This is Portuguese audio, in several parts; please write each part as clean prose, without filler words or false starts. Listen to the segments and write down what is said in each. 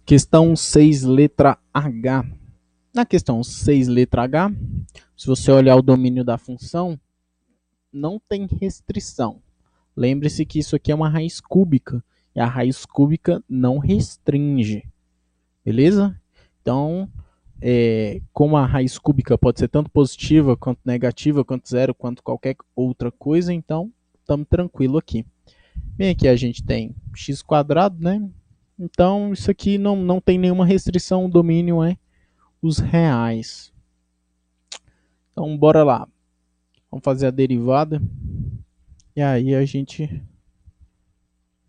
Questão 6, letra H. Na questão 6, letra H, se você olhar o domínio da função, não tem restrição. Lembre-se que isso aqui é uma raiz cúbica, e a raiz cúbica não restringe, beleza? Então, como a raiz cúbica pode ser tanto positiva, quanto negativa, quanto zero, quanto qualquer outra coisa, então estamos tranquilo aqui. Bem, aqui a gente tem x quadrado, né? Então, isso aqui não tem nenhuma restrição, o domínio é os reais. Então, bora lá. Vamos fazer a derivada. E aí a gente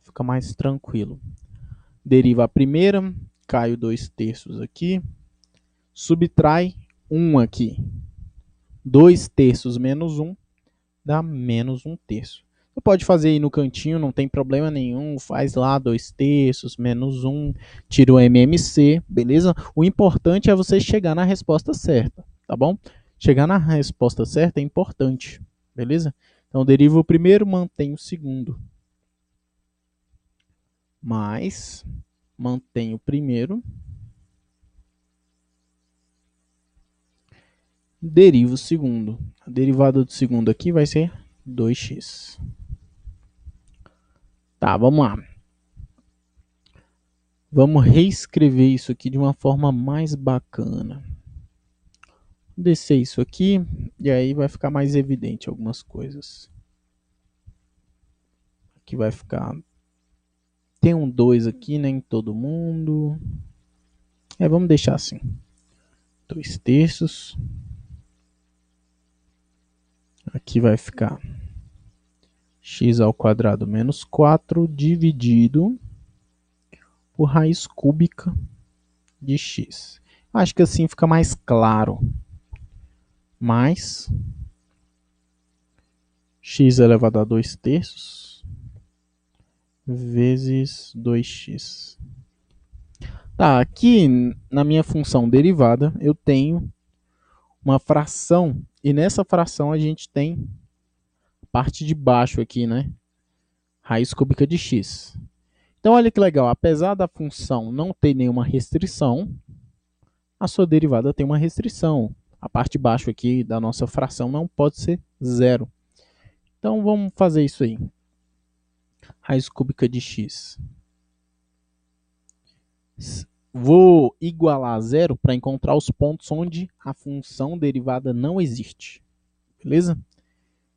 fica mais tranquilo. Deriva a primeira, cai o 2/3 aqui. Subtrai 1 aqui. 2/3 menos 1 dá menos 1/3. Você pode fazer aí no cantinho, não tem problema nenhum. Faz lá 2/3 menos 1, tira o MMC, beleza? O importante é você chegar na resposta certa, tá bom? Chegar na resposta certa é importante, beleza? Então, deriva o primeiro, mantém o segundo. Mais, mantém o primeiro. Deriva o segundo. A derivada do segundo aqui vai ser 2x. Tá, vamos lá. Vamos reescrever isso aqui de uma forma mais bacana. Descer isso aqui e aí vai ficar mais evidente algumas coisas. Aqui vai ficar... Tem um 2 aqui, né, em todo mundo. Vamos deixar assim. 2/3. Aqui vai ficar x ao quadrado menos 4 dividido por raiz cúbica de x. Acho que assim fica mais claro. Mais x elevado a 2/3 vezes 2x. Tá, aqui na minha função derivada eu tenho uma fração e nessa fração a gente tem a parte de baixo aqui, né? Raiz cúbica de x. Então olha que legal, apesar da função não ter nenhuma restrição, a sua derivada tem uma restrição. A parte de baixo aqui da nossa fração não pode ser zero. Então vamos fazer isso aí. Raiz cúbica de x. Vou igualar a zero para encontrar os pontos onde a função derivada não existe. Beleza?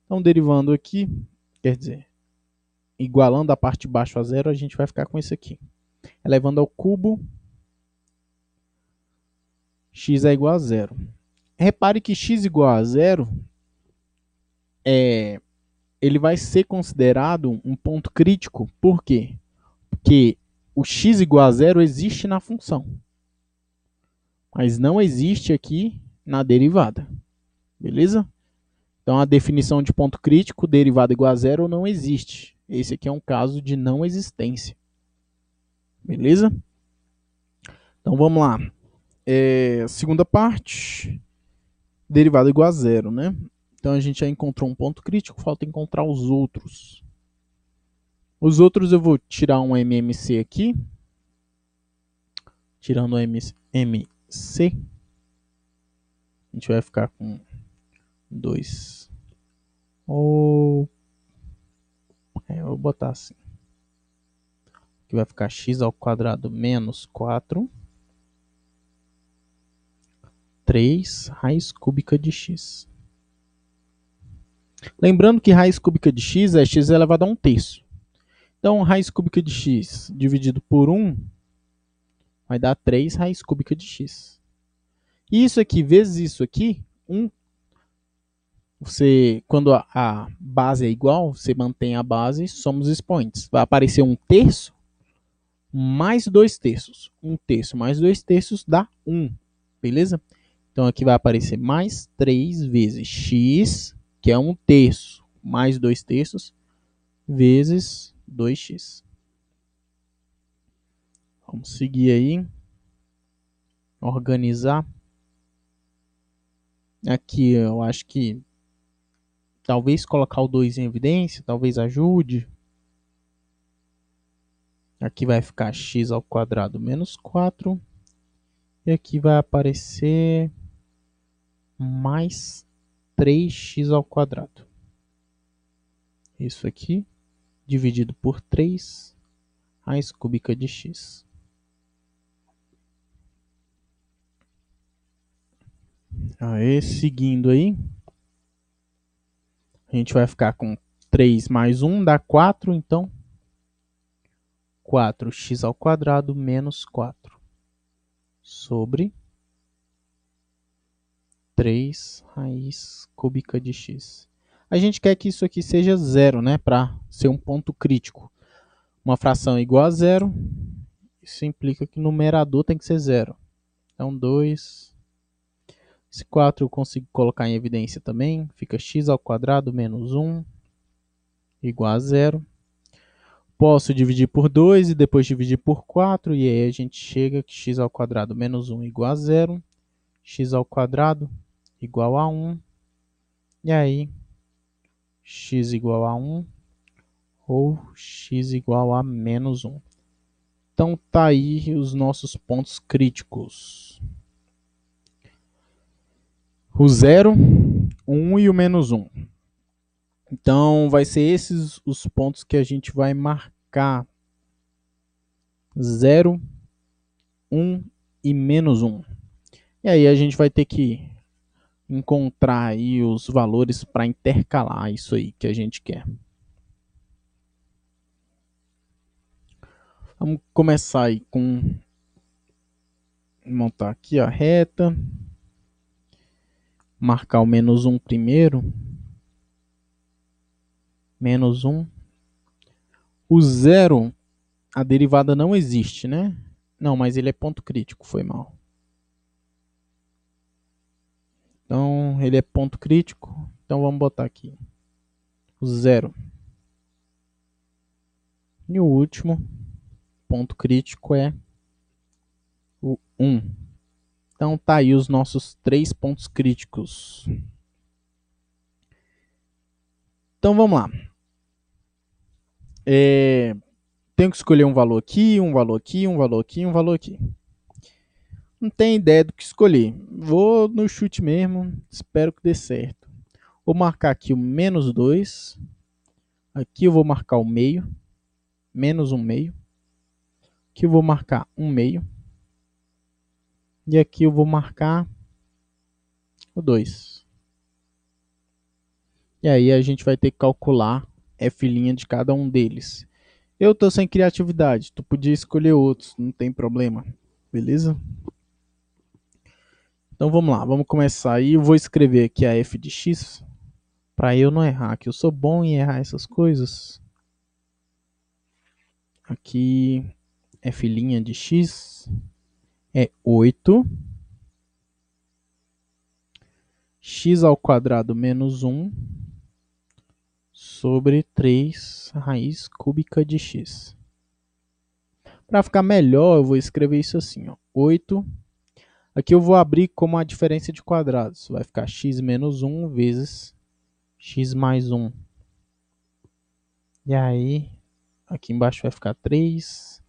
Então, derivando aqui, quer dizer, igualando a parte de baixo a zero, a gente vai ficar com isso aqui. Elevando ao cubo, x é igual a zero. Repare que x igual a zero, ele vai ser considerado um ponto crítico. Por quê? Porque o x igual a zero existe na função, mas não existe aqui na derivada. Beleza? Então, a definição de ponto crítico, derivada igual a zero, não existe. Esse aqui é um caso de não existência. Beleza? Então, vamos lá. Segunda parte, derivada igual a zero, né? Então, a gente já encontrou um ponto crítico, falta encontrar os outros. Os outros eu vou tirar um MMC aqui. Tirando o MMC, a gente vai ficar com 2. Eu vou botar assim. Aqui vai ficar x ao quadrado menos 4. 3 raiz cúbica de x. Lembrando que raiz cúbica de x é x elevado a 1/3. Então, raiz cúbica de x dividido por 1 vai dar 3 raiz cúbica de x. E isso aqui vezes isso aqui, 1. Quando a base é igual, você mantém a base, somos expoentes. Vai aparecer 1/3 mais 2/3. 1/3 mais 2/3 dá 1. Beleza? Então, aqui vai aparecer mais 3 vezes x, que é 1/3, mais 2/3, vezes 2x. Vamos seguir aí. Organizar. Aqui eu acho que talvez colocar o 2 em evidência, talvez ajude. Aqui vai ficar x ao quadrado menos 4. E aqui vai aparecer mais 3x ao quadrado. Isso aqui dividido por 3 raiz cúbica de x. Aí, seguindo aí, a gente vai ficar com 3 mais 1 dá 4, então 4x ao quadrado menos 4 sobre 3 raiz cúbica de x. A gente quer que isso aqui seja zero, né, para ser um ponto crítico. Uma fração igual a zero, isso implica que o numerador tem que ser zero. Então 2, esse 4 eu consigo colocar em evidência também, fica x ao quadrado menos 1 igual a zero. Posso dividir por 2 e depois dividir por 4, e aí a gente chega que x ao quadrado menos 1 igual a zero, x ao quadrado igual a 1, e aí x igual a 1 ou x igual a menos 1. Então tá aí os nossos pontos críticos. O 0, 1 e o menos 1. Então vai ser esses os pontos que a gente vai marcar. 0, 1 e menos 1. E aí a gente vai ter que encontrar aí os valores para intercalar isso aí que a gente quer. Vamos começar aí com montar aqui a reta, marcar o menos 1 primeiro, menos 1. O 0, a derivada não existe, né? Não, mas ele é ponto crítico, foi mal. Então, ele é ponto crítico, então vamos botar aqui o 0. E o último ponto crítico é o 1. Então tá aí os nossos 3 pontos críticos. Então vamos lá. Tenho que escolher um valor aqui, um valor aqui, um valor aqui, um valor aqui. Não tenho ideia do que escolher. Vou no chute mesmo, espero que dê certo. Vou marcar aqui o menos 2. Aqui eu vou marcar o meio, menos 1 meio. Aqui eu vou marcar 1 meio. E aqui eu vou marcar o 2. E aí a gente vai ter que calcular f' de cada um deles. Eu tô sem criatividade, tu podia escolher outros, não tem problema, beleza? Então vamos lá, vamos começar aí. Eu vou escrever aqui a f de x, para eu não errar, que eu sou bom em errar essas coisas. Aqui, f' de x é 8, x ao quadrado menos 1 sobre 3 raiz cúbica de x. Para ficar melhor, eu vou escrever isso assim, ó, 8. Aqui eu vou abrir como a diferença de quadrados. Vai ficar x menos 1 vezes x mais 1. E aí, aqui embaixo vai ficar 3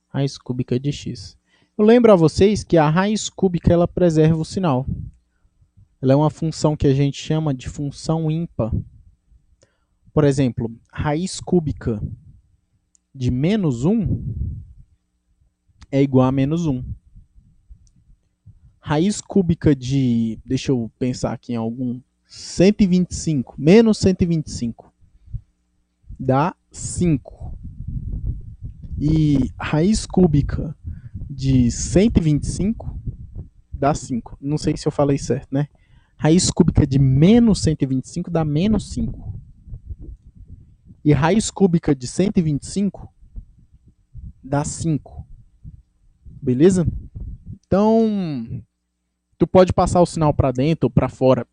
raiz cúbica de x. Eu lembro a vocês que a raiz cúbica ela preserva o sinal. Ela é uma função que a gente chama de função ímpar. Por exemplo, raiz cúbica de menos 1 é igual a menos 1. Raiz cúbica de, deixa eu pensar aqui em algum, 125, menos 125, dá 5. E raiz cúbica de 125 dá 5. Não sei se eu falei certo, né? Raiz cúbica de menos 125 dá menos 5. E raiz cúbica de 125 dá 5. Beleza? Então, tu pode passar o sinal para dentro ou para fora.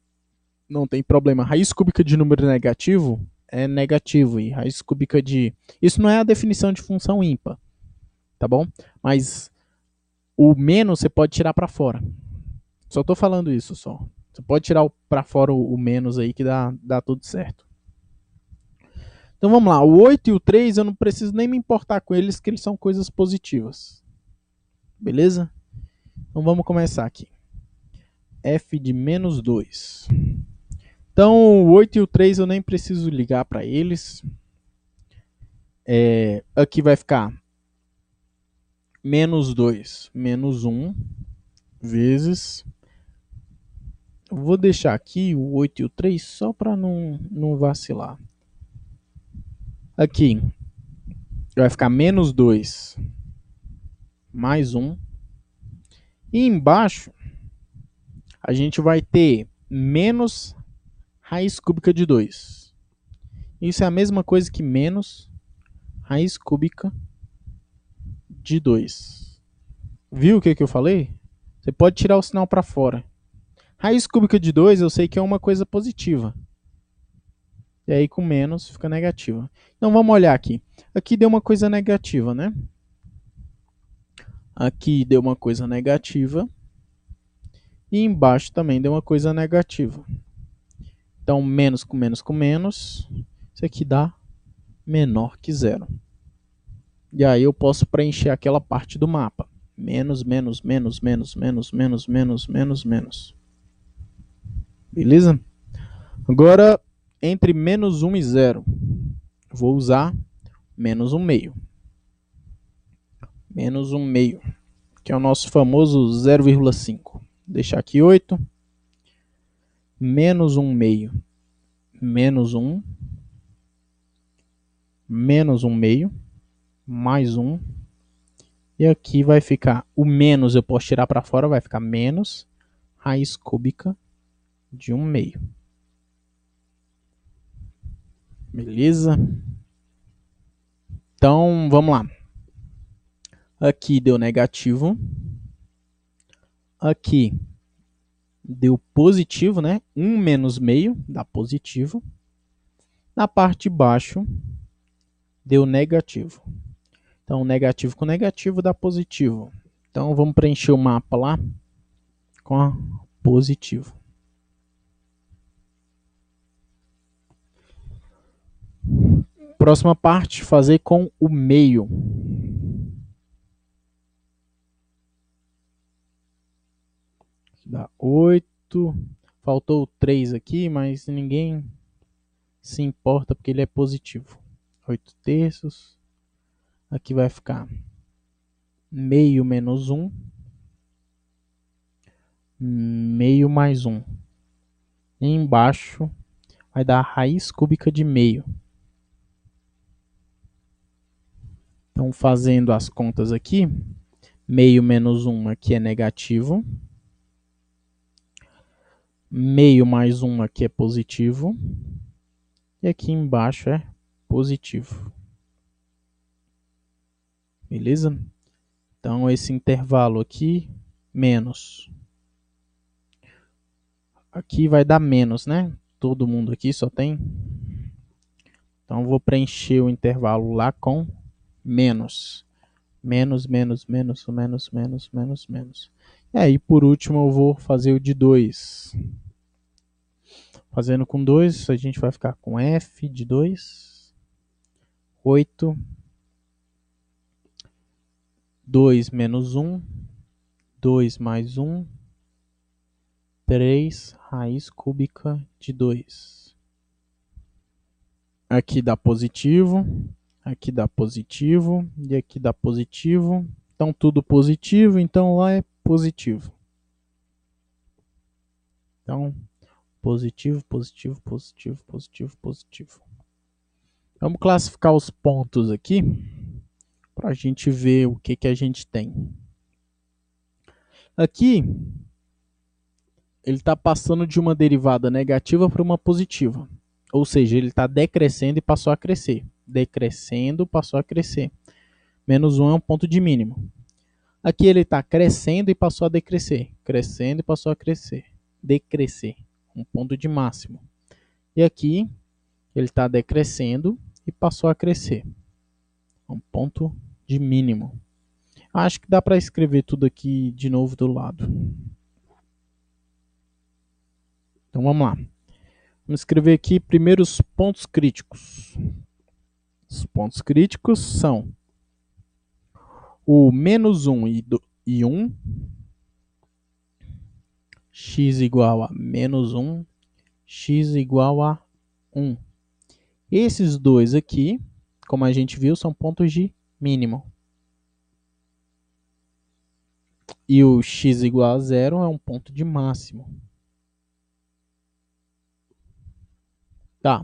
Não tem problema. Raiz cúbica de número negativo é negativo. E raiz cúbica de... Isso não é a definição de função ímpar. Tá bom? Mas o menos você pode tirar para fora. Só tô falando isso só. Você pode tirar para fora o menos aí que dá tudo certo. Então vamos lá, o 8 e o 3 eu não preciso nem me importar com eles, que eles são coisas positivas. Beleza? Então vamos começar aqui. F de menos 2. Então o 8 e o 3 eu nem preciso ligar para eles. Aqui vai ficar menos 2, menos 1, vezes... Eu vou deixar aqui o 8 e o 3 só para não vacilar. Aqui vai ficar menos 2 mais 1. E embaixo a gente vai ter menos raiz cúbica de 2. Isso é a mesma coisa que menos raiz cúbica de 2. Viu o que eu falei? Você pode tirar o sinal para fora. Raiz cúbica de 2 eu sei que é uma coisa positiva. E aí com menos fica negativa. Então vamos olhar aqui. Aqui deu uma coisa negativa, né? Aqui deu uma coisa negativa. E embaixo também deu uma coisa negativa. Então menos com menos com menos. Isso aqui dá menor que zero. E aí eu posso preencher aquela parte do mapa. Menos, menos, menos, menos, menos, menos, menos, menos, menos. Beleza? Agora, entre menos 1 e 0, vou usar menos 1 meio. Menos 1 meio, que é o nosso famoso 0,5. Deixar aqui 8. Menos 1 meio. Menos 1. Menos 1 meio. Mais 1. E aqui vai ficar, o menos eu posso tirar para fora, vai ficar menos raiz cúbica de 1 meio. Beleza? Então, vamos lá. Aqui deu negativo. Aqui deu positivo, né? 1 menos meio dá positivo. Na parte de baixo deu negativo. Então, negativo com negativo dá positivo. Então, vamos preencher o mapa lá com positivo. Próxima parte, fazer com o meio. Dá 8. Faltou 3 aqui, mas ninguém se importa porque ele é positivo. 8 terços. Aqui vai ficar meio menos 1. Meio mais 1. E embaixo vai dar a raiz cúbica de meio. Então, fazendo as contas aqui, meio menos 1 aqui é negativo. Meio mais 1 aqui é positivo. E aqui embaixo é positivo. Beleza? Então, esse intervalo aqui, menos. Aqui vai dar menos, né? Todo mundo aqui só tem. Então, vou preencher o intervalo lá com menos. Menos, menos, menos, menos, menos, menos, menos. E aí, por último, eu vou fazer o de 2. Fazendo com 2, a gente vai ficar com F de 2. 8. 2 menos 1. 2 mais 1. 3 raiz cúbica de 2. Aqui dá positivo. Aqui dá positivo. E aqui dá positivo. Então, tudo positivo. Então, lá é positivo. Então, positivo, positivo, positivo, positivo, positivo. Vamos classificar os pontos aqui para a gente ver o que a gente tem. Aqui, ele está passando de uma derivada negativa para uma positiva. Ou seja, ele está decrescendo e passou a crescer. Decrescendo, passou a crescer. Menos 1 é um ponto de mínimo. Aqui ele está crescendo e passou a decrescer. Crescendo e passou a crescer. Decrescer. Um ponto de máximo. E aqui ele está decrescendo e passou a crescer. Um ponto de mínimo. Acho que dá para escrever tudo aqui de novo do lado. Então vamos lá. Vamos escrever aqui primeiro os pontos críticos. Os pontos críticos são o menos 1 e 1, x igual a menos 1, x igual a 1. Esses dois aqui, como a gente viu, são pontos de mínimo. E o x igual a 0 é um ponto de máximo. Tá.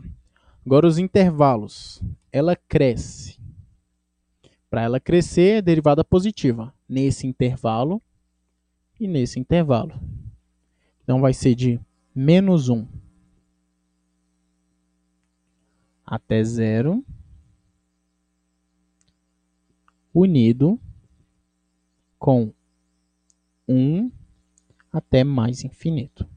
Agora os intervalos. Ela cresce. Para ela crescer, é derivada positiva. Nesse intervalo e nesse intervalo. Então vai ser de menos 1 até 0, unido com 1 até mais infinito.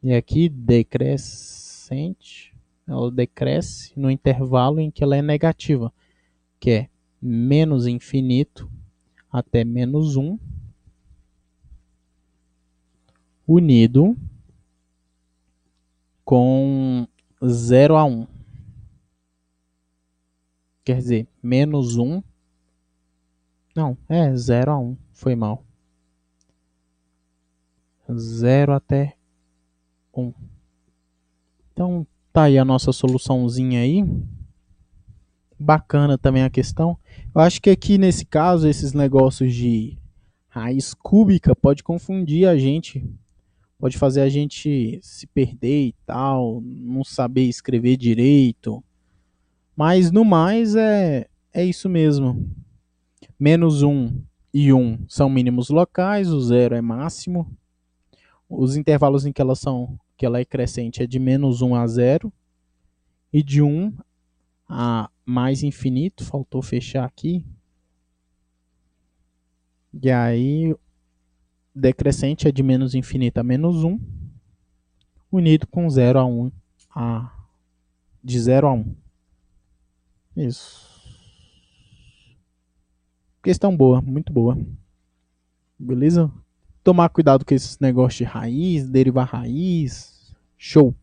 E aqui decrescente, ela decresce no intervalo em que ela é negativa, que é menos infinito até menos 1, unido com 0 a 1. Quer dizer, menos 1. Não, é 0 a 1. Foi mal. 0 até 1. Então, tá aí a nossa soluçãozinha aí. Bacana também a questão. Eu acho que aqui nesse caso, esses negócios de raiz cúbica pode confundir a gente. Pode fazer a gente se perder e tal, não saber escrever direito. Mas no mais é isso mesmo. Menos 1 e 1 são mínimos locais, o 0 é máximo. Os intervalos em que ela é crescente é de menos 1 a 0 e de 1 a mais infinito, faltou fechar aqui. E aí decrescente é de menos infinito a menos 1, unido com 0 a 1, de 0 a 1. Isso. Questão boa, muito boa. Beleza? Tomar cuidado com esses negócios de raiz, derivar raiz. Show!